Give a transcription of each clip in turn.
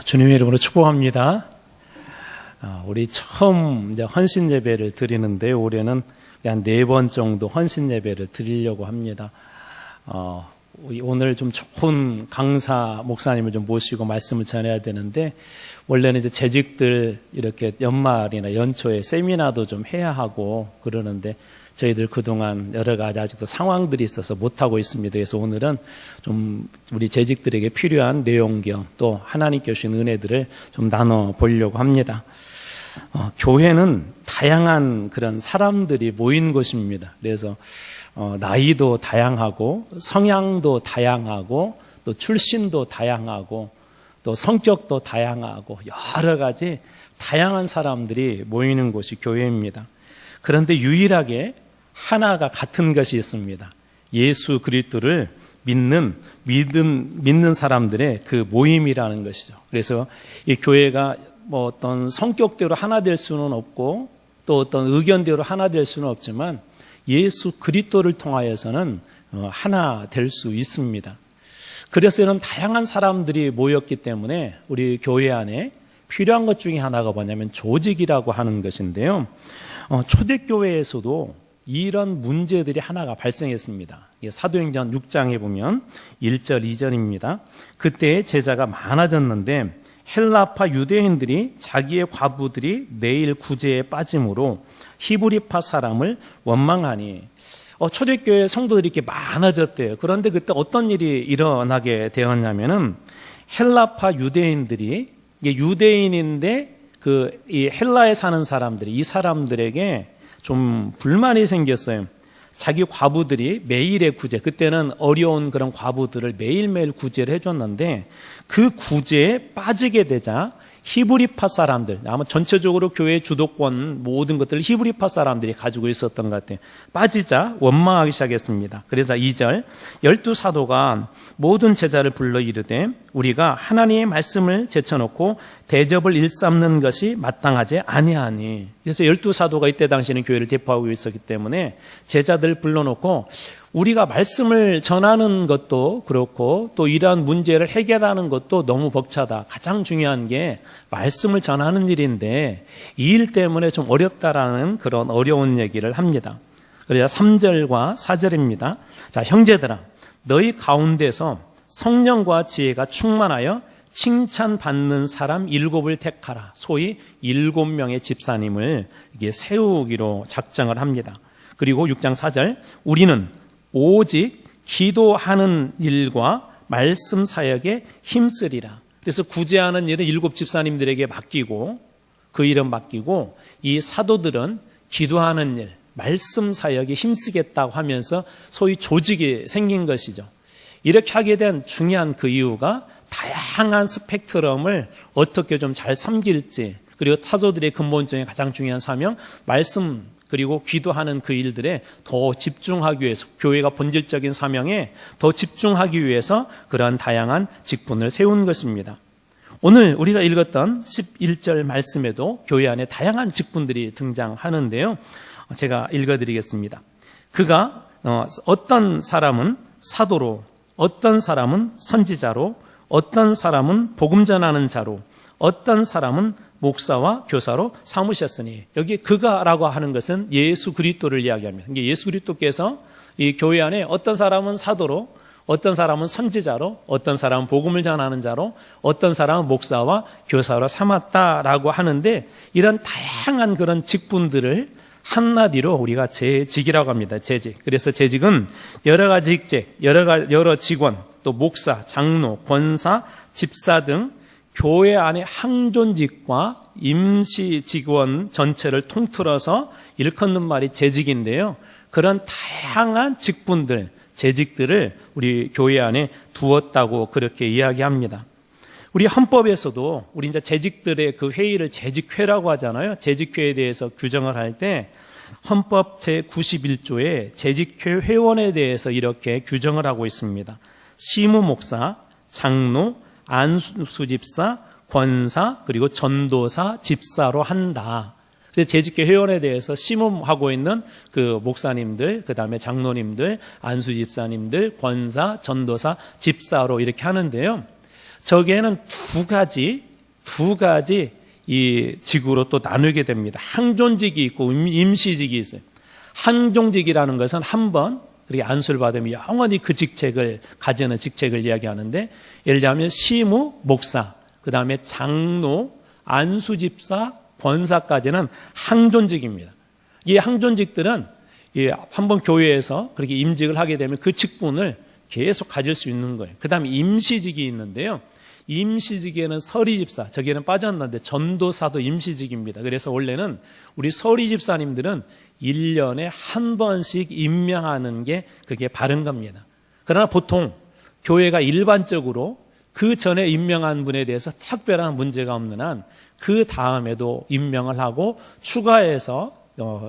주님의 이름으로 축복합니다. 우리 처음 이제 헌신 예배를 드리는데 올해는 한 4번 정도 헌신 예배를 드리려고 합니다. 오늘 좀 좋은 강사 목사님을 좀 모시고 말씀을 전해야 되는데 원래는 이제 재직들 이렇게 연말이나 연초에 세미나도 좀 해야 하고 그러는데 저희들 그동안 여러 가지 아직도 상황들이 있어서 못하고 있습니다. 그래서 오늘은 좀 우리 재직들에게 필요한 내용 겸 또 하나님께 주신 은혜들을 좀 나눠보려고 합니다. 교회는 다양한 그런 사람들이 모인 곳입니다. 그래서 나이도 다양하고 성향도 다양하고 또 출신도 다양하고 또 성격도 다양하고 여러 가지 다양한 사람들이 모이는 곳이 교회입니다. 그런데 유일하게 하나가 같은 것이 있습니다. 예수 그리스도를 믿는 사람들의 그 모임이라는 것이죠. 그래서 이 교회가 뭐 어떤 성격대로 하나 될 수는 없고 또 어떤 의견대로 하나 될 수는 없지만 예수 그리스도를 통하여서는 하나 될 수 있습니다. 그래서 이런 다양한 사람들이 모였기 때문에 우리 교회 안에 필요한 것 중에 하나가 뭐냐면 조직이라고 하는 것인데요. 초대교회에서도 이런 문제들이 하나가 발생했습니다. 사도행전 6장에 보면 1절 2절입니다. 그때 제자가 많아졌는데 헬라파 유대인들이 자기의 과부들이 매일 구제에 빠짐으로 히브리파 사람을 원망하니 초대교회 성도들이 이렇게 많아졌대요. 그런데 그때 어떤 일이 일어나게 되었냐면은 헬라파 유대인들이 이게 유대인인데 이 헬라에 사는 사람들이 이 사람들에게 좀 불만이 생겼어요. 자기 과부들이 매일의 구제, 그때는 어려운 그런 과부들을 매일매일 구제를 해줬는데 그 구제에 빠지게 되자 히브리파 사람들, 아마 전체적으로 교회 주도권 모든 것들을 히브리파 사람들이 가지고 있었던 것 같아요. 빠지자 원망하기 시작했습니다. 그래서 2절 12사도가 모든 제자를 불러 이르되 우리가 하나님의 말씀을 제쳐놓고 대접을 일삼는 것이 마땅하지 아니하니. 그래서 12사도가 이때 당시에는 교회를 대표하고 있었기 때문에 제자들 불러놓고 우리가 말씀을 전하는 것도 그렇고 또 이러한 문제를 해결하는 것도 너무 벅차다. 가장 중요한 게 말씀을 전하는 일인데 이 일 때문에 좀 어렵다라는 그런 어려운 얘기를 합니다. 그래서 3절과 4절입니다. 자, 형제들아, 너희 가운데서 성령과 지혜가 충만하여 칭찬받는 사람 7을 택하라. 소위 7명의 집사님을 세우기로 작정을 합니다. 그리고 6장 4절 우리는 오직 기도하는 일과 말씀 사역에 힘쓰리라. 그래서 구제하는 일은 7 집사님들에게 맡기고 그 일은 맡기고 이 사도들은 기도하는 일, 말씀 사역에 힘쓰겠다고 하면서 소위 조직이 생긴 것이죠. 이렇게 하게 된 중요한 그 이유가 다양한 스펙트럼을 어떻게 좀 잘 섬길지 그리고 사도들의 근본적인 가장 중요한 사명, 말씀 그리고 기도하는 그 일들에 더 집중하기 위해서 교회가 본질적인 사명에 더 집중하기 위해서 그러한 다양한 직분을 세운 것입니다. 오늘 우리가 읽었던 11절 말씀에도 교회 안에 다양한 직분들이 등장하는데요. 제가 읽어드리겠습니다. 그가 어떤 사람은 사도로, 어떤 사람은 선지자로, 어떤 사람은 복음 전하는 자로, 어떤 사람은 목사와 교사로 삼으셨으니. 여기 그가라고 하는 것은 예수 그리스도를 이야기합니다. 예수 그리스도께서 이 교회 안에 어떤 사람은 사도로, 어떤 사람은 선지자로, 어떤 사람은 복음을 전하는 자로, 어떤 사람은 목사와 교사로 삼았다라고 하는데 이런 다양한 그런 직분들을 한마디로 우리가 재직이라고 합니다. 재직. 그래서 재직은 여러 가지 직책, 여러 직원, 또 목사, 장로, 권사, 집사 등 교회 안에 항존직과 임시 직원 전체를 통틀어서 일컫는 말이 재직인데요. 그런 다양한 직분들, 재직들을 우리 교회 안에 두었다고 그렇게 이야기합니다. 우리 헌법에서도 우리 이제 재직들의 그 회의를 재직회라고 하잖아요. 재직회에 대해서 규정을 할 때 헌법 제91조에 재직회 회원에 대해서 이렇게 규정을 하고 있습니다. 시무목사, 장로, 안수집사, 권사, 그리고 전도사, 집사로 한다. 그래서 재직회 회원에 대해서 심음하고 있는 그 목사님들, 그 다음에 장로님들, 안수집사님들, 권사, 전도사, 집사로 이렇게 하는데요. 저기에는 두 가지 이 직으로 또 나누게 됩니다. 항존직이 있고 임시직이 있어요. 항존직이라는 것은 한번 그렇게 안수를 받으면 영원히 그 직책을 가지는 직책을 이야기하는데, 예를 들자면 시무, 목사, 그 다음에 장로, 안수집사, 권사까지는 항존직입니다. 이 항존직들은 한번 교회에서 그렇게 임직을 하게 되면 그 직분을 계속 가질 수 있는 거예요. 그 다음에 임시직이 있는데요. 임시직에는 서리집사, 저기에는 빠졌는데 전도사도 임시직입니다. 그래서 원래는 우리 서리집사님들은 1년에 한 번씩 임명하는 게 그게 바른 겁니다. 그러나 보통 교회가 일반적으로 그 전에 임명한 분에 대해서 특별한 문제가 없는 한 그 다음에도 임명을 하고 추가해서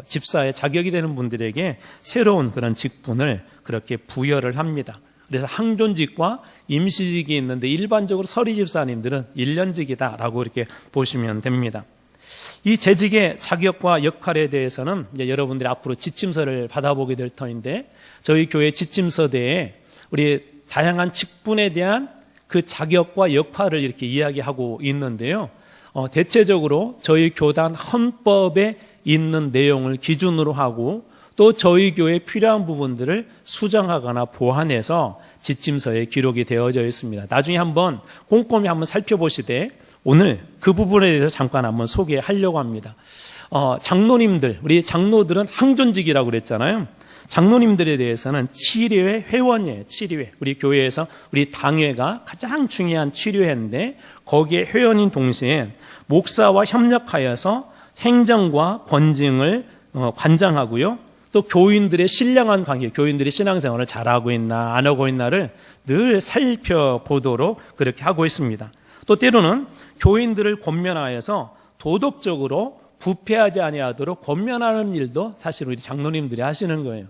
집사의 자격이 되는 분들에게 새로운 그런 직분을 그렇게 부여를 합니다. 그래서 항존직과 임시직이 있는데 일반적으로 서리집사님들은 1년직이다라고 이렇게 보시면 됩니다. 이 재직의 자격과 역할에 대해서는 이제 여러분들이 앞으로 지침서를 받아보게 될 터인데, 저희 교회 지침서대에 우리 다양한 직분에 대한 그 자격과 역할을 이렇게 이야기하고 있는데요. 대체적으로 저희 교단 헌법에 있는 내용을 기준으로 하고 또 저희 교회에 필요한 부분들을 수정하거나 보완해서 지침서에 기록이 되어져 있습니다. 나중에 한번 꼼꼼히 한번 살펴보시되 오늘 그 부분에 대해서 잠깐 한번 소개하려고 합니다. 장로님들, 우리 장로들은 항존직이라고 그랬잖아요. 장로님들에 대해서는 치료회 회원이에요. 치료회. 우리 교회에서 우리 당회가 가장 중요한 치료회인데 거기에 회원인 동시에 목사와 협력하여서 행정과 권징을 관장하고요. 또 교인들의 신령한 관계, 교인들이 신앙생활을 잘하고 있나 안 하고 있나를 늘 살펴보도록 그렇게 하고 있습니다. 또 때로는 교인들을 권면하여서 도덕적으로 부패하지 아니하도록 권면하는 일도 사실 우리 장로님들이 하시는 거예요.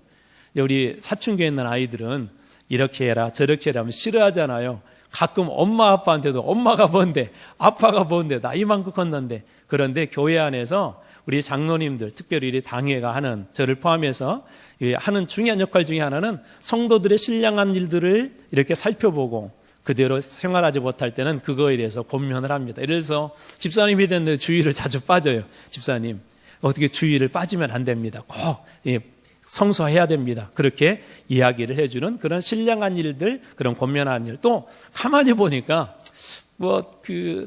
우리 사춘기에 있는 아이들은 이렇게 해라 저렇게 해라 하면 싫어하잖아요. 가끔 엄마 아빠한테도 엄마가 뭔데 아빠가 뭔데 나 이만큼 컸는데, 그런데 교회 안에서 우리 장로님들, 특별히 우리 당회가 하는, 저를 포함해서 하는 중요한 역할 중에 하나는 성도들의 신령한 일들을 이렇게 살펴보고 그대로 생활하지 못할 때는 그거에 대해서 권면을 합니다. 그래서 집사님이 됐는데 주의를 자주 빠져요. 집사님 어떻게 주의를 빠지면 안 됩니다. 꼭 성수해야 됩니다. 그렇게 이야기를 해주는 그런 신령한 일들, 그런 권면하는 일. 또 가만히 보니까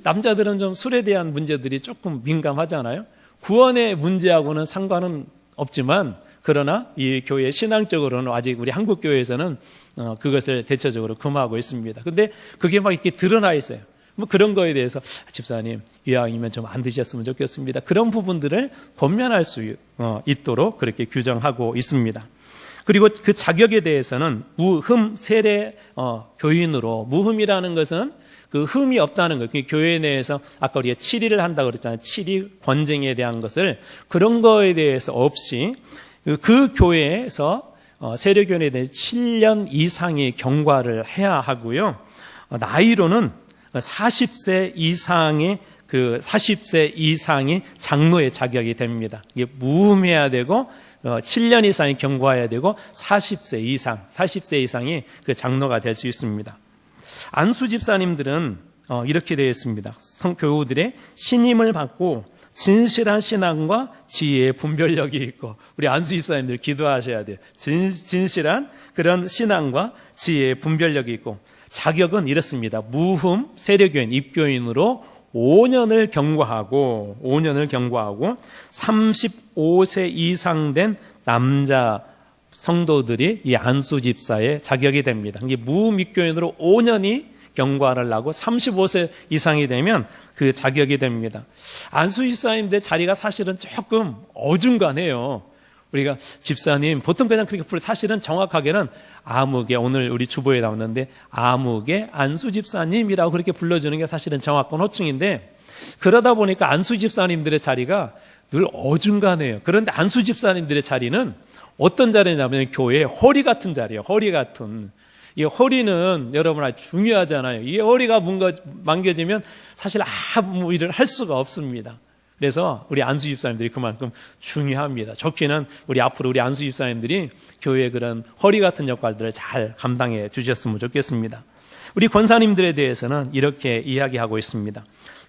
남자들은 좀 술에 대한 문제들이 조금 민감하잖아요. 구원의 문제하고는 상관은 없지만, 그러나 이 교회 신앙적으로는 아직 우리 한국 교회에서는 그것을 대체적으로 금하고 있습니다. 근데 그게 막 이렇게 드러나 있어요. 그런 거에 대해서 집사님 이왕이면 좀 안 드셨으면 좋겠습니다. 그런 부분들을 권면할 수 있도록 그렇게 규정하고 있습니다. 그리고 그 자격에 대해서는 무흠 세례 교인으로, 무흠이라는 것은 그 흠이 없다는 것. 교회 내에서 아까 우리가 치리를 한다고 그랬잖아요. 치리 권쟁에 대한 것을, 그런 거에 대해서 없이 그 교회에서 세례교인에 대해 7년 이상의 경과를 해야 하고요. 나이로는 40세 이상이 장로의 자격이 됩니다. 이게 무음해야 되고 7년 이상이 경과해야 되고 40세 이상이 그 장로가 될 수 있습니다. 안수 집사님들은 이렇게 되어 있습니다. 성교우들의 신임을 받고 진실한 신앙과 지혜의 분별력이 있고, 우리 안수 집사님들 기도하셔야 돼요. 진실한 그런 신앙과 지혜의 분별력이 있고, 자격은 이렇습니다. 무흠 세례교인 입교인으로 5년을 경과하고 35세 이상 된 남자 성도들이 이 안수 집사의 자격이 됩니다. 이게 무흠 입교인으로 5년이 경과를 하고 35세 이상이 되면 그 자격이 됩니다. 안수 집사님들 자리가 사실은 조금 어중간해요. 우리가 집사님 보통 그냥 그렇게 사실은 정확하게는 아무개, 오늘 우리 주보에 나왔는데 아무개 안수 집사님이라고 그렇게 불러주는 게 사실은 정확한 호칭인데, 그러다 보니까 안수 집사님들의 자리가 늘 어중간해요. 그런데 안수 집사님들의 자리는 어떤 자리냐면 교회의 허리 같은 자리예요. 허리 같은. 이 허리는 여러분 아주 중요하잖아요. 이 허리가 망겨지면 사실 아무 일을 할 수가 없습니다. 그래서 우리 안수 집사님들이 그만큼 중요합니다. 좋게는 앞으로 우리 안수 집사님들이 교회의 그런 허리 같은 역할들을 잘 감당해 주셨으면 좋겠습니다. 우리 권사님들에 대해서는 이렇게 이야기하고 있습니다.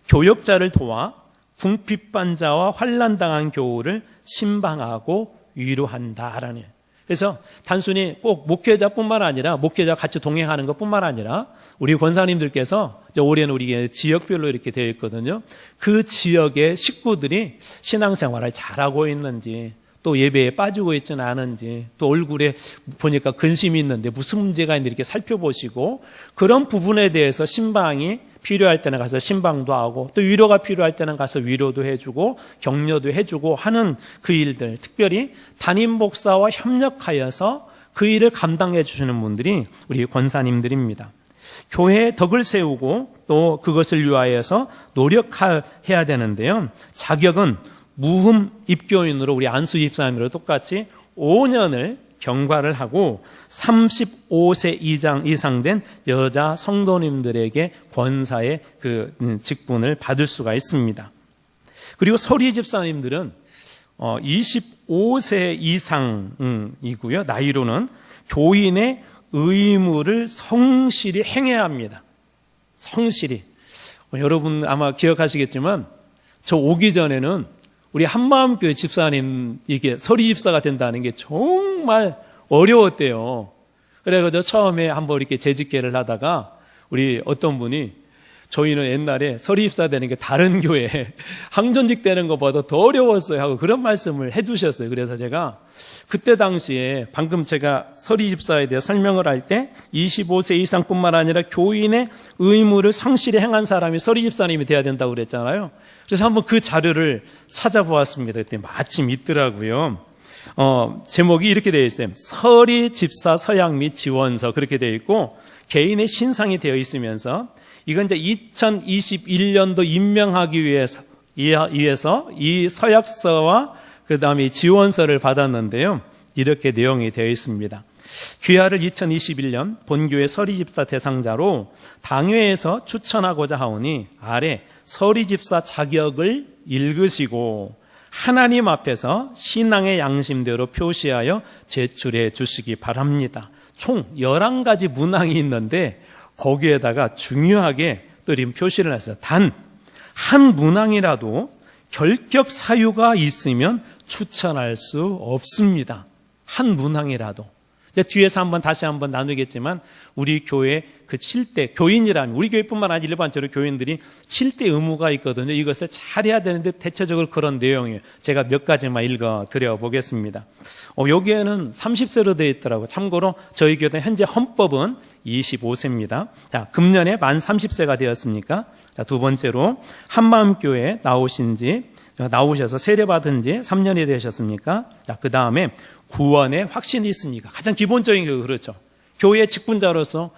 교역자를 도와 궁핍한 자와 환난당한 교우를 신방하고 위로한다라는. 그래서 단순히 꼭 목회자뿐만 아니라 목회자 같이 동행하는 것뿐만 아니라 우리 권사님들께서 올해는 우리 지역별로 이렇게 되어 있거든요. 그 지역의 식구들이 신앙생활을 잘하고 있는지, 또 예배에 빠지고 있지는 않은지, 또 얼굴에 보니까 근심이 있는데 무슨 문제가 있는지 이렇게 살펴보시고, 그런 부분에 대해서 신방이 필요할 때는 가서 신방도 하고, 또 위로가 필요할 때는 가서 위로도 해주고 격려도 해주고 하는 그 일들, 특별히 담임 목사와 협력하여서 그 일을 감당해 주시는 분들이 우리 권사님들입니다. 교회의 덕을 세우고 또 그것을 위하여서 노력해야 되는데요. 자격은 무흠 입교인으로 우리 안수 집사님으로 똑같이 5년을 경과를 하고 35세 이상 된 여자 성도님들에게 권사의 그 직분을 받을 수가 있습니다. 그리고 서리 집사님들은 25세 이상이고요. 나이로는 교인의 의무를 성실히 행해야 합니다. 성실히. 여러분 아마 기억하시겠지만 저 오기 전에는 우리 한마음교회 집사님, 이게 서리 집사가 된다는 게 정말 어려웠대요. 그래가지고 처음에 한번 이렇게 재직계를 하다가 우리 어떤 분이 저희는 옛날에 서리 집사 되는 게 다른 교회 항전직 되는 것보다 더 어려웠어요 하고 그런 말씀을 해주셨어요. 그래서 제가 그때 당시에 방금 제가 서리 집사에 대해 설명을 할 때 25세 이상뿐만 아니라 교인의 의무를 성실히 행한 사람이 서리 집사님이 돼야 된다고 그랬잖아요. 그래서 한번 그 자료를 찾아보았습니다. 그때 마침 있더라고요. 제목이 이렇게 되어 있어요. 서리 집사 서약 및 지원서, 그렇게 되어 있고 개인의 신상이 되어 있으면서 이건 이제 2021년도 임명하기 위해서 이 서약서와 그 다음에 지원서를 받았는데요. 이렇게 내용이 되어 있습니다. 귀하를 2021년 본교회 서리집사 대상자로 당회에서 추천하고자 하오니 아래 서리집사 자격을 읽으시고 하나님 앞에서 신앙의 양심대로 표시하여 제출해 주시기 바랍니다. 총 11가지 문항이 있는데 거기에다가 중요하게 또 이런 표시를 했어요. 단 한 문항이라도 결격 사유가 있으면 추천할 수 없습니다. 한 문항이라도. 뒤에서 다시 한번 나누겠지만 우리 교회 그 7대 교인이라면 우리 교회뿐만 아니라 일반적으로 교인들이 7대 의무가 있거든요. 이것을 잘해야 되는데 대체적으로 그런 내용이에요. 제가 몇 가지만 읽어드려 보겠습니다. 여기에는 30세로 되어 있더라고요. 참고로 저희 교회 현재 헌법은 25세입니다. 자, 금년에 만 30세가 되었습니까? 자, 두 번째로 한마음교회 나오셔서 세례받은 지 3년이 되셨습니까? 자, 그 다음에 구원의 확신이 있습니까? 가장 기본적인 게 그렇죠. 교회 직분자로서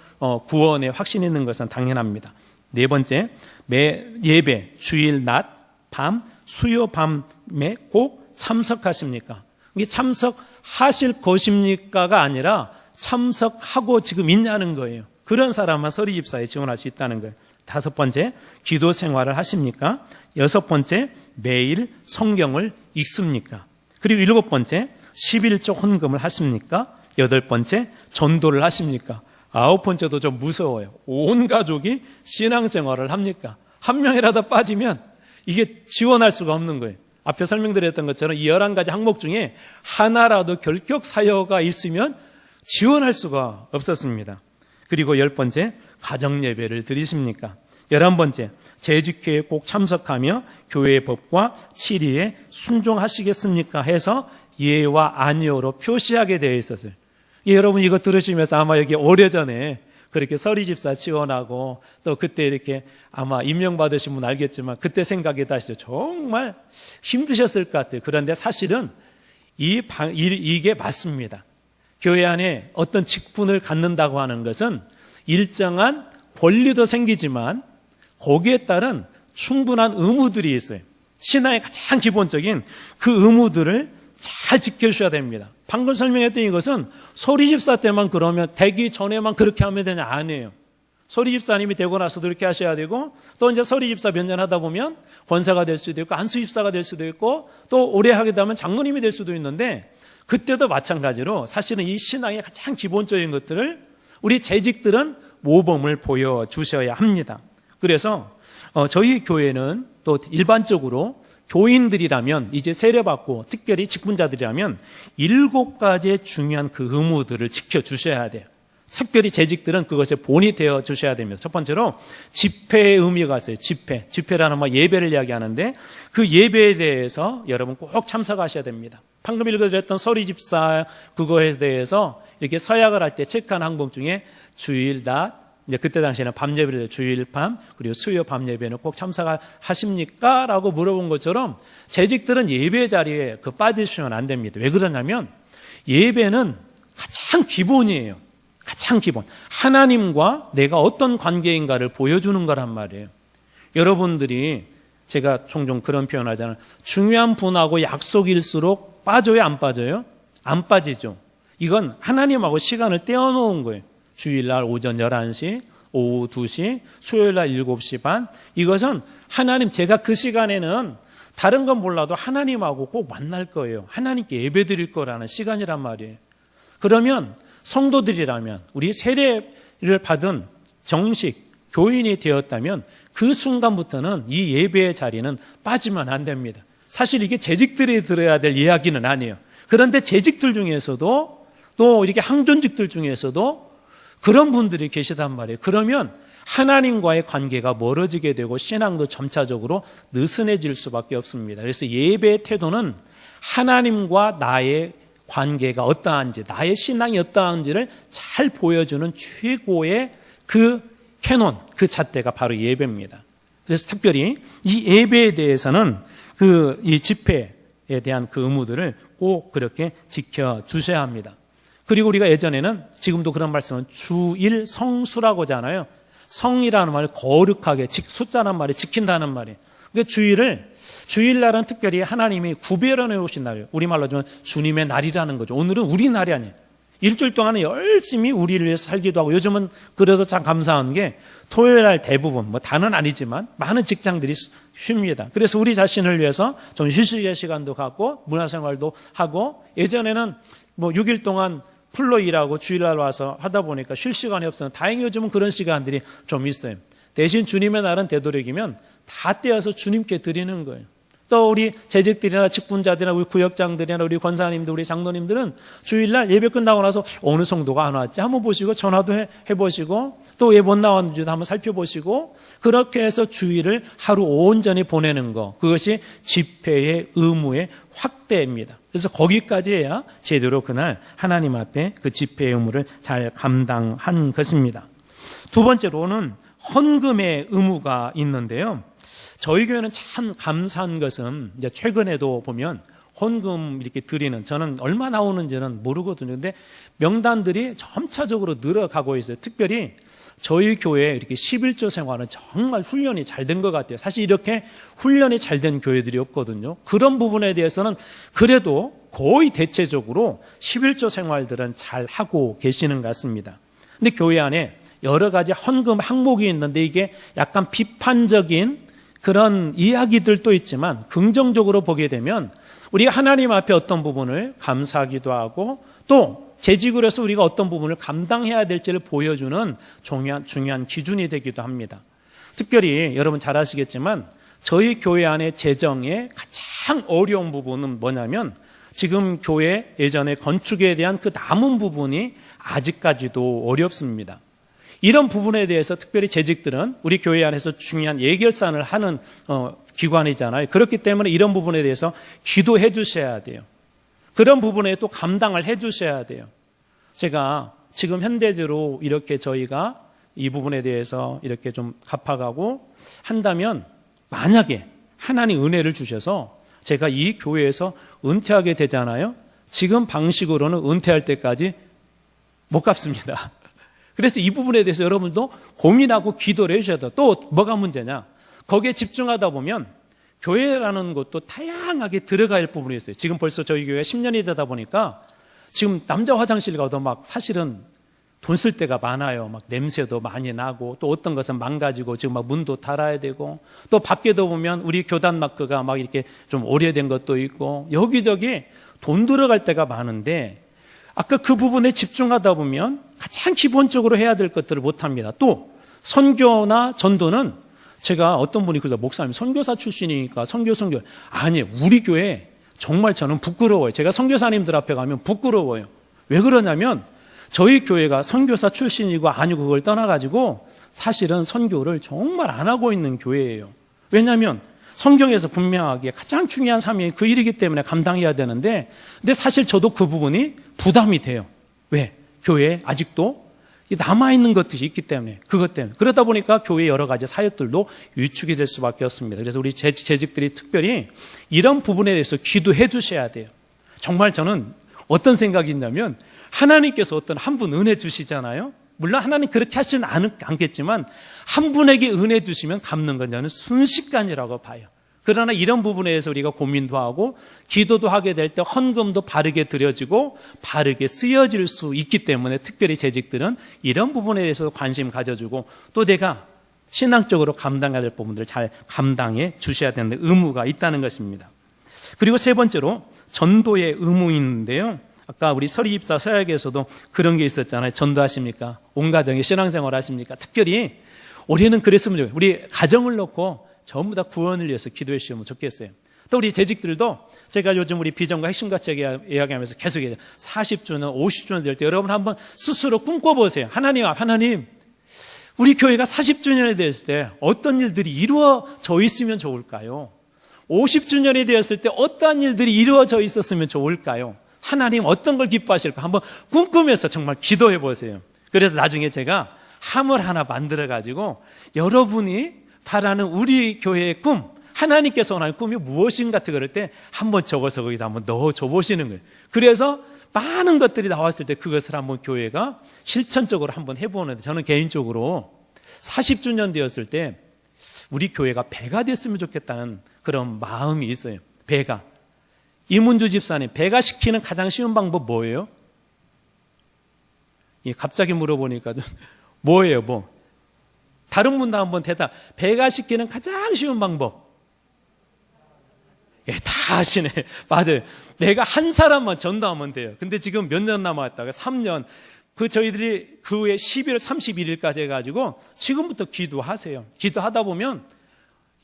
구원의 확신이 있는 것은 당연합니다. 네 번째, 매 예배, 주일 낮, 밤, 수요 밤에 꼭 참석하십니까? 이게 참석하실 것입니까가 아니라 참석하고 지금 있냐는 거예요. 그런 사람만 서리집사에 지원할 수 있다는 거예요. 다섯 번째, 기도 생활을 하십니까? 여섯 번째, 매일 성경을 읽습니까? 그리고 일곱 번째, 11조 헌금을 하십니까? 여덟 번째, 전도를 하십니까? 아홉 번째도 좀 무서워요. 온 가족이 신앙생활을 합니까? 한 명이라도 빠지면 이게 지원할 수가 없는 거예요. 앞에 설명드렸던 것처럼 이 11가지 항목 중에 하나라도 결격 사유가 있으면 지원할 수가 없었습니다. 그리고 열 번째, 가정예배를 드리십니까? 11번째, 재직회에 꼭 참석하며 교회의 법과 치리에 순종하시겠습니까? 해서 예와 아니오로 표시하게 되어 있었어요. 여러분 이거 들으시면서 아마 여기 오래전에 그렇게 서리집사 지원하고 또 그때 이렇게 아마 임명받으신 분 알겠지만 그때 생각이 나시죠. 정말 힘드셨을 것 같아요. 그런데 사실은 이게 맞습니다. 교회 안에 어떤 직분을 갖는다고 하는 것은 일정한 권리도 생기지만 거기에 따른 충분한 의무들이 있어요. 신앙의 가장 기본적인 그 의무들을 잘 지켜주셔야 됩니다. 방금 설명했던 이것은 서리집사 때만 그러면 되기 전에만 그렇게 하면 되냐? 아니에요. 서리집사님이 되고 나서도 그렇게 하셔야 되고 또 이제 서리집사 몇 년 하다 보면 권사가 될 수도 있고 안수집사가 될 수도 있고 또 오래 하게 되면 장로님이 될 수도 있는데 그때도 마찬가지로 사실은 이 신앙의 가장 기본적인 것들을 우리 재직들은 모범을 보여주셔야 합니다. 그래서 저희 교회는 또 일반적으로 교인들이라면 이제 세례받고 특별히 직분자들이라면 7가지의 중요한 그 의무들을 지켜주셔야 돼요. 특별히 재직들은 그것에 본이 되어 주셔야 됩니다. 첫 번째로 집회의 의미가 있어요. 집회라는 말 예배를 이야기하는데 그 예배에 대해서 여러분 꼭 참석하셔야 됩니다. 방금 읽어드렸던 서리 집사 그거에 대해서 이렇게 서약을 할 때 체크한 항목 중에 주일 낮, 이제 그때 당시에는 밤 예배를 주일 밤 그리고 수요 밤 예배는 꼭 참석하십니까? 라고 물어본 것처럼 재직들은 예배 자리에 빠지시면 안 됩니다. 왜 그러냐면 예배는 가장 기본이에요. 가장 기본. 하나님과 내가 어떤 관계인가를 보여주는 거란 말이에요. 여러분들이 제가 종종 그런 표현 하잖아요. 중요한 분하고 약속일수록 빠져요, 안 빠져요? 안 빠지죠. 이건 하나님하고 시간을 떼어놓은 거예요. 주일날 오전 11시, 오후 2시, 수요일날 7시 반. 이것은 하나님, 제가 그 시간에는 다른 건 몰라도 하나님하고 꼭 만날 거예요. 하나님께 예배 드릴 거라는 시간이란 말이에요. 그러면 성도들이라면 우리 세례를 받은 정식 교인이 되었다면 그 순간부터는 이 예배의 자리는 빠지면 안 됩니다. 사실 이게 재직들이 들어야 될 이야기는 아니에요. 그런데 재직들 중에서도 또 이렇게 항존직들 중에서도 그런 분들이 계시단 말이에요. 그러면 하나님과의 관계가 멀어지게 되고 신앙도 점차적으로 느슨해질 수밖에 없습니다. 그래서 예배의 태도는 하나님과 나의 관계가 어떠한지, 나의 신앙이 어떠한지를 잘 보여주는 최고의 그 캐논, 그 잣대가 바로 예배입니다. 그래서 특별히 이 예배에 대해서는 이 집회에 대한 그 의무들을 꼭 그렇게 지켜주셔야 합니다. 그리고 우리가 예전에는, 지금도 그런 말씀은 주일 성수라고 하잖아요. 성이라는 말이 거룩하게, 숫자란 말이 지킨다는 말이에요. 그러니까 주일날은 특별히 하나님이 구별해 놓으신 날이에요. 우리말로 하면 주님의 날이라는 거죠. 오늘은 우리 날이 아니에요. 일주일 동안은 열심히 우리를 위해서 살기도 하고, 요즘은 그래도 참 감사한 게 토요일날 대부분, 다는 아니지만 많은 직장들이 쉽니다. 그래서 우리 자신을 위해서 좀 휴식의 시간도 갖고 문화생활도 하고, 예전에는 6일 동안 풀로 일하고 주일날 와서 하다 보니까 쉴 시간이 없어요. 다행히 요즘은 그런 시간들이 좀 있어요. 대신 주님의 날은 되도록이면 다 떼어서 주님께 드리는 거예요. 또 우리 재직들이나 직분자들이나 우리 구역장들이나 우리 권사님들, 우리 장로님들은 주일날 예배 끝나고 나서 어느 성도가 안 왔지 한번 보시고 전화도 해보시고 또 왜 못 나왔는지도 한번 살펴보시고, 그렇게 해서 주일을 하루 온전히 보내는 거, 그것이 집회의 의무의 확대입니다. 그래서 거기까지 해야 제대로 그날 하나님 앞에 그 집회의 의무를 잘 감당한 것입니다. 두 번째로는 헌금의 의무가 있는데요. 저희 교회는 참 감사한 것은 이제 최근에도 보면 헌금 이렇게 드리는, 저는 얼마 나오는지는 모르거든요. 근데 명단들이 점차적으로 늘어가고 있어요. 특별히 저희 교회 이렇게 11조 생활은 정말 훈련이 잘 된 것 같아요. 사실 이렇게 훈련이 잘 된 교회들이 없거든요. 그런 부분에 대해서는 그래도 거의 대체적으로 11조 생활들은 잘 하고 계시는 것 같습니다. 근데 교회 안에 여러 가지 헌금 항목이 있는데 이게 약간 비판적인 그런 이야기들도 있지만, 긍정적으로 보게 되면 우리가 하나님 앞에 어떤 부분을 감사하기도 하고, 또 재직을 해서 우리가 어떤 부분을 감당해야 될지를 보여주는 중요한 기준이 되기도 합니다. 특별히 여러분 잘 아시겠지만 저희 교회 안의 재정의 가장 어려운 부분은 뭐냐면, 지금 교회 예전에 건축에 대한 그 남은 부분이 아직까지도 어렵습니다. 이런 부분에 대해서 특별히 재직들은 우리 교회 안에서 중요한 예결산을 하는 기관이잖아요. 그렇기 때문에 이런 부분에 대해서 기도해 주셔야 돼요. 그런 부분에 또 감당을 해 주셔야 돼요. 제가 지금 현대대로 이렇게 저희가 이 부분에 대해서 이렇게 좀 갚아가고 한다면, 만약에 하나님 은혜를 주셔서 제가 이 교회에서 은퇴하게 되잖아요. 지금 방식으로는 은퇴할 때까지 못 갚습니다. 그래서 이 부분에 대해서 여러분도 고민하고 기도를 해주셔야 돼요. 또 뭐가 문제냐? 거기에 집중하다 보면 교회라는 것도 다양하게 들어갈 부분이 있어요. 지금 벌써 저희 교회 10년이 되다 보니까 지금 남자 화장실 가도 막 사실은 돈 쓸 때가 많아요. 막 냄새도 많이 나고, 또 어떤 것은 망가지고 지금 막 문도 달아야 되고, 또 밖에도 보면 우리 교단 마크가 막 이렇게 좀 오래된 것도 있고, 여기저기 돈 들어갈 때가 많은데, 아까 그 부분에 집중하다 보면 가장 기본적으로 해야 될 것들을 못합니다. 또 선교나 전도는 제가 어떤 분이 그러다 목사님 선교사 출신이니까 선교 아니에요. 우리 교회 정말 저는 부끄러워요. 제가 선교사님들 앞에 가면 부끄러워요. 왜 그러냐면 저희 교회가 선교사 출신이고 아니고 그걸 떠나가지고 사실은 선교를 정말 안 하고 있는 교회예요. 왜냐하면 성경에서 분명하게 가장 중요한 사명이 그 일이기 때문에 감당해야 되는데, 근데 사실 저도 그 부분이 부담이 돼요. 왜? 교회에 아직도 남아있는 것들이 있기 때문에, 그것 때문에. 그러다 보니까 교회 여러 가지 사역들도 위축이 될 수밖에 없습니다. 그래서 우리 재직들이 특별히 이런 부분에 대해서 기도해 주셔야 돼요. 정말 저는 어떤 생각이 있냐면, 하나님께서 어떤 한 분 은혜 주시잖아요. 물론 하나님 그렇게 하시는 않겠지만 한 분에게 은혜 주시면 갚는 건 저는 순식간이라고 봐요. 그러나 이런 부분에 대해서 우리가 고민도 하고 기도도 하게 될 때 헌금도 바르게 드려지고 바르게 쓰여질 수 있기 때문에 특별히 재직들은 이런 부분에 대해서 관심 가져주고 또 내가 신앙적으로 감당해야 될 부분들을 잘 감당해 주셔야 되는 의무가 있다는 것입니다. 그리고 세 번째로 전도의 의무인데요. 아까 우리 서리집사 서약에서도 그런 게 있었잖아요. 전도하십니까? 온 가정에 신앙생활 하십니까? 특별히 우리는 그랬으면 좋겠어요. 우리 가정을 놓고 전부 다 구원을 위해서 기도해 주시면 좋겠어요. 또 우리 재직들도 제가 요즘 우리 비전과 핵심 가치 이야기하면서 계속 얘기해요. 40주년, 50주년 될 때 여러분 한번 스스로 꿈꿔보세요. 하나님, 우리 교회가 40주년이 됐을 때 어떤 일들이 이루어져 있으면 좋을까요? 50주년이 되었을 때 어떠한 일들이 이루어져 있었으면 좋을까요? 하나님 어떤 걸 기뻐하실까? 한번 꿈꾸면서 정말 기도해 보세요. 그래서 나중에 제가 함을 하나 만들어가지고 여러분이 바라는 우리 교회의 꿈, 하나님께서 원하는 꿈이 무엇인가 그럴 때 한번 적어서 거기다 한번 넣어줘 보시는 거예요. 그래서 많은 것들이 나왔을 때 그것을 한번 교회가 실천적으로 한번 해보는데 저는 개인적으로 40주년 되었을 때 우리 교회가 배가 됐으면 좋겠다는 그런 마음이 있어요. 배가. 이문주 집사님, 배가 시키는 가장 쉬운 방법 뭐예요? 갑자기 물어보니까 뭐예요? 다른 분도 한번 대답. 배가 시키는 가장 쉬운 방법. 다 아시네. 맞아요. 내가 한 사람만 전도하면 돼요. 근데 지금 몇 년 남았다가 3년. 저희들이 그 후에 11월 31일까지 해가지고 지금부터 기도하세요. 기도하다 보면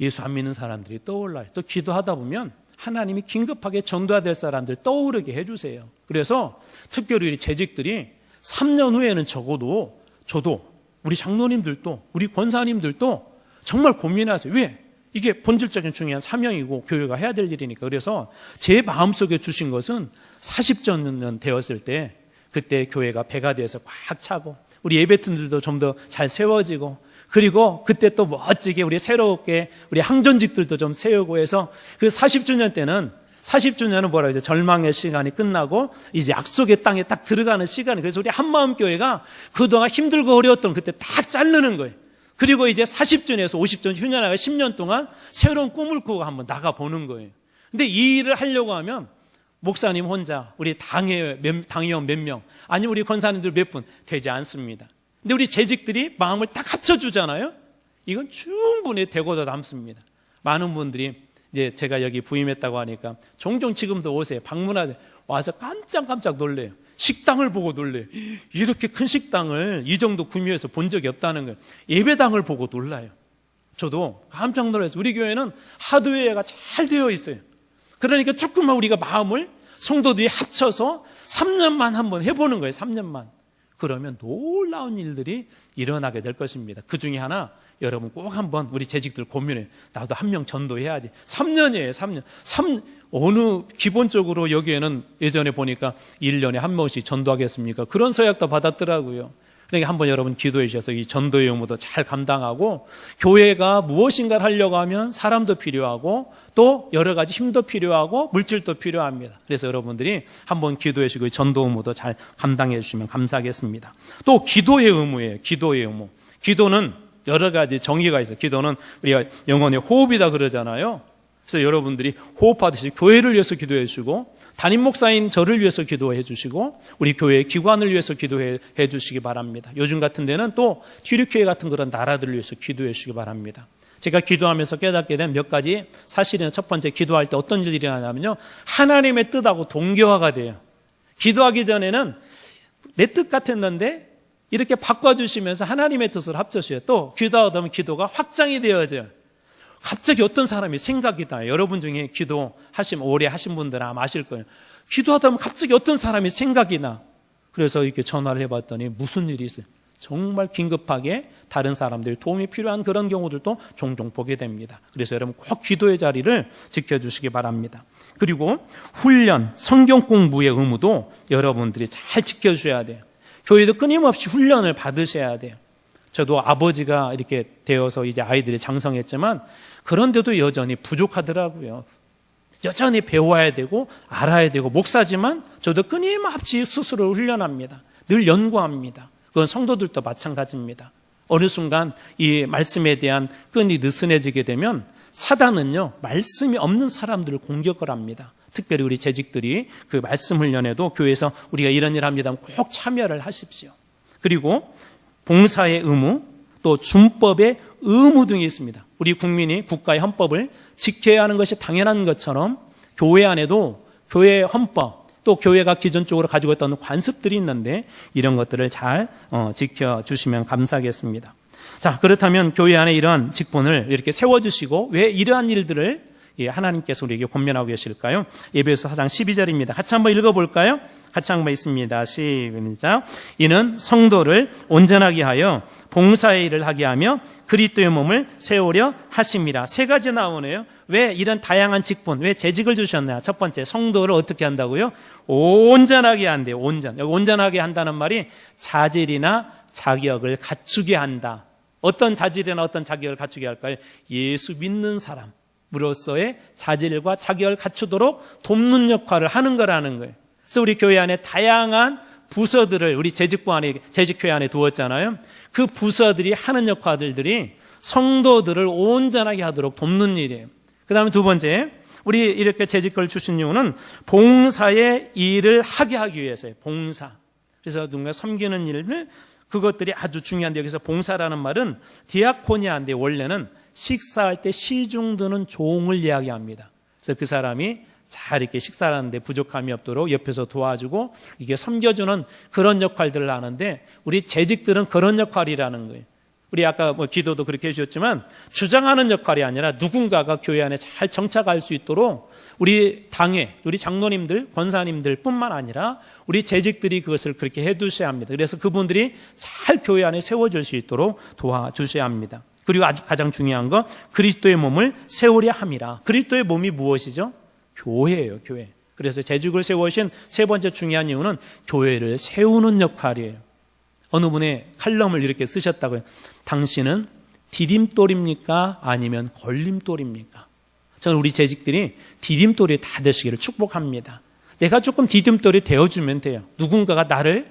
예수 안 믿는 사람들이 떠올라요. 또 기도하다 보면 하나님이 긴급하게 전도해야 될 사람들 떠오르게 해주세요. 그래서 특별히 우리 재직들이 3년 후에는 적어도 저도 우리 장로님들도 우리 권사님들도 정말 고민하세요. 왜? 이게 본질적인 중요한 사명이고 교회가 해야 될 일이니까. 그래서 제 마음속에 주신 것은 40주년 되었을 때 그때 교회가 배가 돼서 꽉 차고 우리 예배팀들도 좀 더 잘 세워지고 그리고 그때 또 멋지게 우리 새롭게 우리 항전직들도 좀 세우고 해서 그 40주년 때는 40주년은 뭐라 그러죠? 절망의 시간이 끝나고 이제 약속의 땅에 딱 들어가는 시간이. 그래서 우리 한마음교회가 그동안 힘들고 어려웠던 그때 딱 자르는 거예요. 그리고 이제 40주년에서 50주년 휴년하고 10년 동안 새로운 꿈을 꾸고 한번 나가보는 거예요. 근데 이 일을 하려고 하면 목사님 혼자 우리 당회원 몇 명 아니면 우리 권사님들 몇 분 되지 않습니다. 근데 우리 재직들이 마음을 딱 합쳐주잖아요. 이건 충분히 되고도 남습니다. 많은 분들이 이제 제가 여기 부임했다고 하니까 종종 지금도 오세요. 방문하세요. 와서 깜짝 놀래요. 식당을 보고 놀래요. 이렇게 큰 식당을 이 정도 규모에서 본 적이 없다는 거예요. 예배당을 보고 놀라요. 저도 깜짝 놀랐어요. 우리 교회는 하드웨어가 잘 되어 있어요. 그러니까 조금만 우리가 마음을 성도들이 합쳐서 3년만 한번 해보는 거예요. 3년만. 그러면 놀라운 일들이 일어나게 될 것입니다. 그 중에 하나 여러분 꼭 한번 우리 재직들 고민해. 나도 한 명 전도해야지. 3년이에요. 3년. 어느 기본적으로 여기에는 예전에 보니까 1년에 한 명씩 전도하겠습니까? 그런 서약도 받았더라고요. 그러니까 한번 여러분 기도해 주셔서 이 전도의 의무도 잘 감당하고 교회가 무엇인가를 하려고 하면 사람도 필요하고 또 여러 가지 힘도 필요하고 물질도 필요합니다. 그래서 여러분들이 한번 기도해 주시고 전도 의무도 잘 감당해 주시면 감사하겠습니다. 또 기도의 의무예요. 기도의 의무. 기도는 여러 가지 정의가 있어요. 기도는 우리가 영혼의 호흡이다 그러잖아요. 그래서 여러분들이 호흡하듯이 교회를 위해서 기도해 주시고 담임 목사인 저를 위해서 기도해 주시고 우리 교회의 기관을 위해서 기도해 주시기 바랍니다. 요즘 같은 데는 또 튀르키예 같은 그런 나라들을 위해서 기도해 주시기 바랍니다. 제가 기도하면서 깨닫게 된 몇 가지 사실은 첫 번째 기도할 때 어떤 일이 일어나냐면요. 하나님의 뜻하고 동교화가 돼요. 기도하기 전에는 내 뜻 같았는데 이렇게 바꿔주시면서 하나님의 뜻을 합쳐주셔요. 또 기도하다 보면 기도가 확장이 되어져요. 갑자기 어떤 사람이 생각이 나요. 여러분 중에 오래 하신 분들은 아마 아실 거예요. 기도하다 보면 갑자기 어떤 사람이 생각이 나. 그래서 이렇게 전화를 해봤더니 무슨 일이 있어요. 정말 긴급하게 다른 사람들이 도움이 필요한 그런 경우들도 종종 보게 됩니다. 그래서 여러분 꼭 기도의 자리를 지켜주시기 바랍니다. 그리고 훈련, 성경 공부의 의무도 여러분들이 잘 지켜주셔야 돼요. 교회도 끊임없이 훈련을 받으셔야 돼요. 저도 아버지가 이렇게 되어서 이제 아이들이 장성했지만 그런데도 여전히 부족하더라고요. 여전히 배워야 되고 알아야 되고 목사지만 저도 끊임없이 스스로 훈련합니다. 늘 연구합니다. 그건 성도들도 마찬가지입니다. 어느 순간 이 말씀에 대한 끈이 느슨해지게 되면 사단은요, 말씀이 없는 사람들을 공격을 합니다. 특별히 우리 재직들이 그 말씀 훈련에도 교회에서 우리가 이런 일 합니다. 꼭 참여를 하십시오. 그리고 봉사의 의무, 또 준법의 의무 등이 있습니다. 우리 국민이 국가의 헌법을 지켜야 하는 것이 당연한 것처럼 교회 안에도 교회의 헌법, 또 교회가 기존적으로 가지고 있던 관습들이 있는데 이런 것들을 잘 지켜주시면 감사하겠습니다. 자, 그렇다면 교회 안에 이러한 직분을 이렇게 세워주시고 왜 이러한 일들을 하나님께서 우리에게 권면하고 계실까요? 에베소 4장 12절입니다. 같이 한번 읽어볼까요? 같이 한번 있습니다. 시작. 이는 성도를 온전하게 하여 봉사의 일을 하게 하며 그리스도의 몸을 세우려 하심이라. 세 가지 나오네요. 왜 이런 다양한 직분, 왜 재직을 주셨나요? 첫 번째, 성도를 어떻게 한다고요? 온전하게 한대요. 온전하게 한다는 말이 자질이나 자격을 갖추게 한다. 어떤 자질이나 어떤 자격을 갖추게 할까요? 예수 믿는 사람으로서의 자질과 자격을 갖추도록 돕는 역할을 하는 거라는 거예요. 그래서 우리 교회 안에 다양한 부서들을 우리 재직교회 안에 두었잖아요. 그 부서들이 하는 역할들이 성도들을 온전하게 하도록 돕는 일이에요. 그 다음에 두 번째, 우리 이렇게 재직을 주신 이유는 봉사의 일을 하게 하기 위해서예요. 봉사. 그래서 누군가 섬기는 일들, 그것들이 아주 중요한데 여기서 봉사라는 말은 디아코니아인데 원래는 식사할 때 시중 드는 종을 이야기합니다. 그래서 그 사람이 잘 이렇게 식사하는데 부족함이 없도록 옆에서 도와주고 이게 섬겨주는 그런 역할들을 하는데 우리 재직들은 그런 역할이라는 거예요. 우리 아까 기도도 그렇게 해주셨지만 주장하는 역할이 아니라 누군가가 교회 안에 잘 정착할 수 있도록 우리 당회, 우리 장로님들, 권사님들 뿐만 아니라 우리 재직들이 그것을 그렇게 해두셔야 합니다. 그래서 그분들이 잘 교회 안에 세워줄 수 있도록 도와주셔야 합니다. 그리고 아주 가장 중요한 건 그리스도의 몸을 세우려 함이라. 그리스도의 몸이 무엇이죠? 교회예요, 교회. 그래서 재직을 세우신 세 번째 중요한 이유는 교회를 세우는 역할이에요. 어느 분의 칼럼을 이렇게 쓰셨다고요. 당신은 디딤돌입니까? 아니면 걸림돌입니까? 저는 우리 재직들이 디딤돌이 다 되시기를 축복합니다. 내가 조금 디딤돌이 되어주면 돼요. 누군가가 나를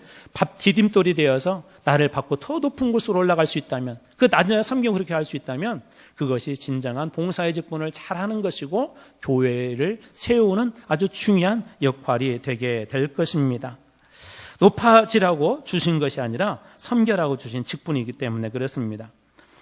디딤돌이 되어서 나를 받고 더 높은 곳으로 올라갈 수 있다면, 그 나중에 성경 그렇게 할 수 있다면 그것이 진정한 봉사의 직분을 잘하는 것이고 교회를 세우는 아주 중요한 역할이 되게 될 것입니다. 높아지라고 주신 것이 아니라 섬겨라고 주신 직분이기 때문에 그렇습니다.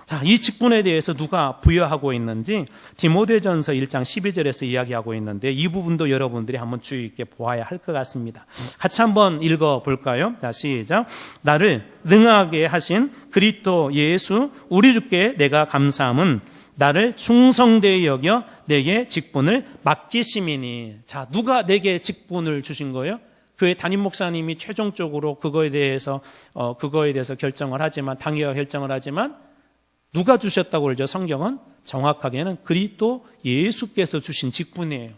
자, 이 직분에 대해서 누가 부여하고 있는지 디모데전서 1장 12절에서 이야기하고 있는데 이 부분도 여러분들이 한번 주의 있게 보아야 할 것 같습니다. 같이 한번 읽어볼까요? 자, 시작. 나를 능하게 하신 그리스도 예수 우리 주께 내가 감사함은 나를 충성되이 여겨 내게 직분을 맡기심이니. 자, 누가 내게 직분을 주신 거예요? 교회 담임 목사님이 최종적으로 그거에 대해서 결정을 하지만, 당회가 결정을 하지만 누가 주셨다고 그러죠? 성경은 정확하게는 그리스도 예수께서 주신 직분이에요.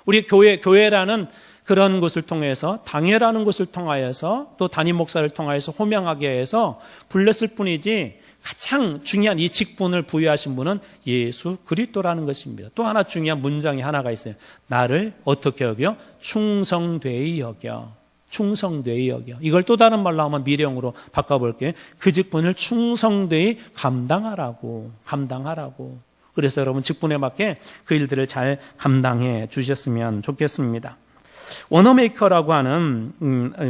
우리 교회라는 그런 것을 통해서, 당회라는 것을 통하여서, 또 담임 목사를 통하여서 호명하게 해서 불렀을 뿐이지 가장 중요한 이 직분을 부여하신 분은 예수 그리스도라는 것입니다. 또 하나 중요한 문장이 하나가 있어요. 나를 어떻게 여겨? 충성되이 여겨. 충성되이 여겨. 이걸 또 다른 말로 하면 미령으로 바꿔볼게요. 그 직분을 충성되이 감당하라고. 그래서 여러분 직분에 맞게 그 일들을 잘 감당해 주셨으면 좋겠습니다. 워너메이커라고 하는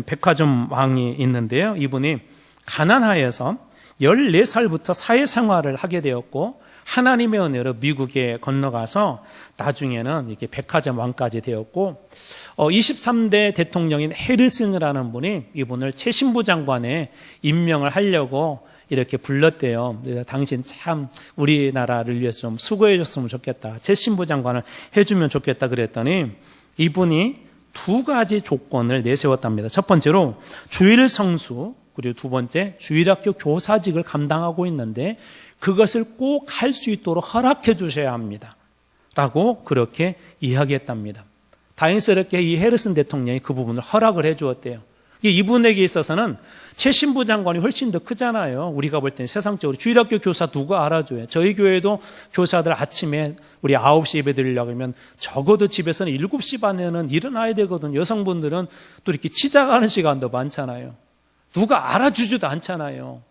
백화점 왕이 있는데요. 이분이 가난하여서 14살부터 사회생활을 하게 되었고 하나님의 은혜로 미국에 건너가서 나중에는 이렇게 백화점 왕까지 되었고 23대 대통령인 해리슨이라는 분이 이분을 최신부 장관에 임명을 하려고 이렇게 불렀대요. 당신 참 우리나라를 위해서 좀 수고해 줬으면 좋겠다. 최신부 장관을 해주면 좋겠다 그랬더니 이분이 두 가지 조건을 내세웠답니다. 첫 번째로 주일 성수, 그리고 두 번째 주일학교 교사직을 감당하고 있는데 그것을 꼭 할 수 있도록 허락해 주셔야 합니다. 라고 그렇게 이야기했답니다. 다행스럽게 이 해리슨 대통령이 그 부분을 허락을 해 주었대요. 이분에게 있어서는 최신부 장관이 훨씬 더 크잖아요. 우리가 볼 때는 세상적으로 주일학교 교사 누가 알아줘요. 저희 교회도 교사들 아침에 우리 9시 예배 드리려고 하면 적어도 집에서는 7시 반에는 일어나야 되거든요. 여성분들은 또 이렇게 치자가는 시간도 많잖아요. 누가 알아주지도 않잖아요.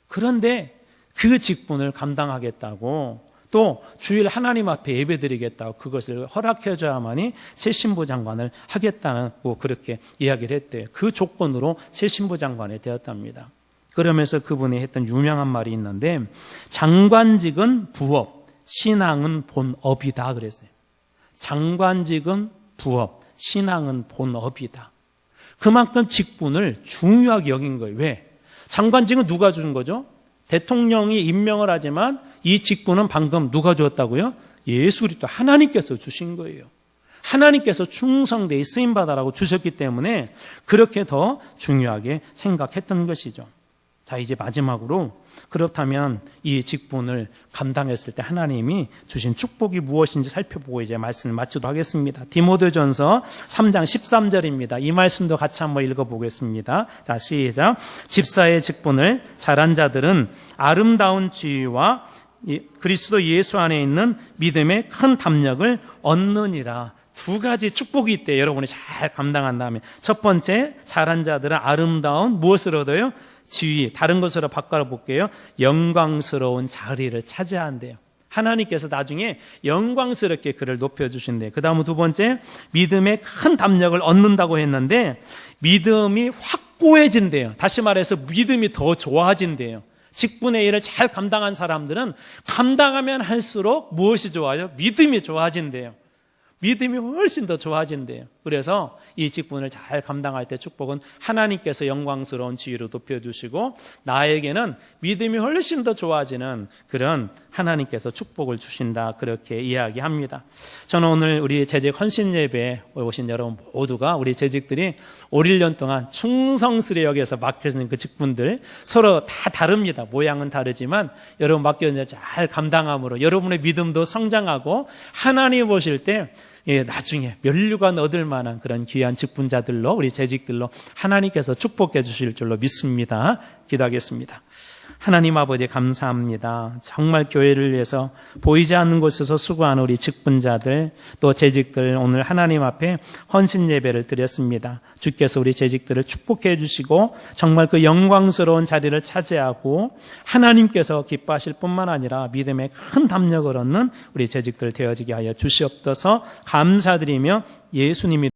그런데 그 직분을 감당하겠다고 또 주일 하나님 앞에 예배드리겠다고 그것을 허락해줘야만이 최신부 장관을 하겠다고 그렇게 이야기를 했대요. 그 조건으로 최신부 장관이 되었답니다. 그러면서 그분이 했던 유명한 말이 있는데 장관직은 부업, 신앙은 본업이다 그랬어요. 장관직은 부업, 신앙은 본업이다. 그만큼 직분을 중요하게 여긴 거예요. 왜? 장관직은 누가 주는 거죠? 대통령이 임명을 하지만 이 직분은 방금 누가 주었다고요? 예수 그리스도 하나님께서 주신 거예요. 하나님께서 충성되이 쓰임받아라고 주셨기 때문에 그렇게 더 중요하게 생각했던 것이죠. 자, 이제 마지막으로 그렇다면 이 직분을 감당했을 때 하나님이 주신 축복이 무엇인지 살펴보고 이제 말씀을 마치도록 하겠습니다. 디모데전서 3장 13절입니다. 이 말씀도 같이 한번 읽어보겠습니다. 자, 시작. 집사의 직분을 잘한 자들은 아름다운 지위와 그리스도 예수 안에 있는 믿음의 큰 담력을 얻느니라. 두 가지 축복이 있대요. 여러분이 잘 감당한다면. 첫 번째, 잘한 자들은 아름다운 무엇을 얻어요? 지위, 다른 것으로 바꿔볼게요. 영광스러운 자리를 차지한대요. 하나님께서 나중에 영광스럽게 그를 높여주신대요. 그 다음 두 번째, 믿음의 큰 담력을 얻는다고 했는데 믿음이 확고해진대요. 다시 말해서 믿음이 더 좋아진대요. 직분의 일을 잘 감당한 사람들은 감당하면 할수록 무엇이 좋아요? 믿음이 좋아진대요. 믿음이 훨씬 더 좋아진대요. 그래서 이 직분을 잘 감당할 때 축복은 하나님께서 영광스러운 지위로 높여주시고 나에게는 믿음이 훨씬 더 좋아지는 그런 하나님께서 축복을 주신다 그렇게 이야기합니다. 저는 오늘 우리 재직 헌신 예배에 오신 여러분 모두가 우리 재직들이 올 1년 동안 충성스레 여기서 맡겨진 그 직분들 서로 다 다릅니다. 모양은 다르지만 여러분 맡겨진 잘 감당함으로 여러분의 믿음도 성장하고 하나님 보실 때 나중에 면류관 얻을 만한 그런 귀한 직분자들로 우리 재직들로 하나님께서 축복해 주실 줄로 믿습니다. 기도하겠습니다. 하나님 아버지 감사합니다. 정말 교회를 위해서 보이지 않는 곳에서 수고하는 우리 직분자들 또 재직들 오늘 하나님 앞에 헌신 예배를 드렸습니다. 주께서 우리 재직들을 축복해 주시고 정말 그 영광스러운 자리를 차지하고 하나님께서 기뻐하실 뿐만 아니라 믿음의 큰 담력을 얻는 우리 재직들 되어지게 하여 주시옵소서. 감사드리며 예수님이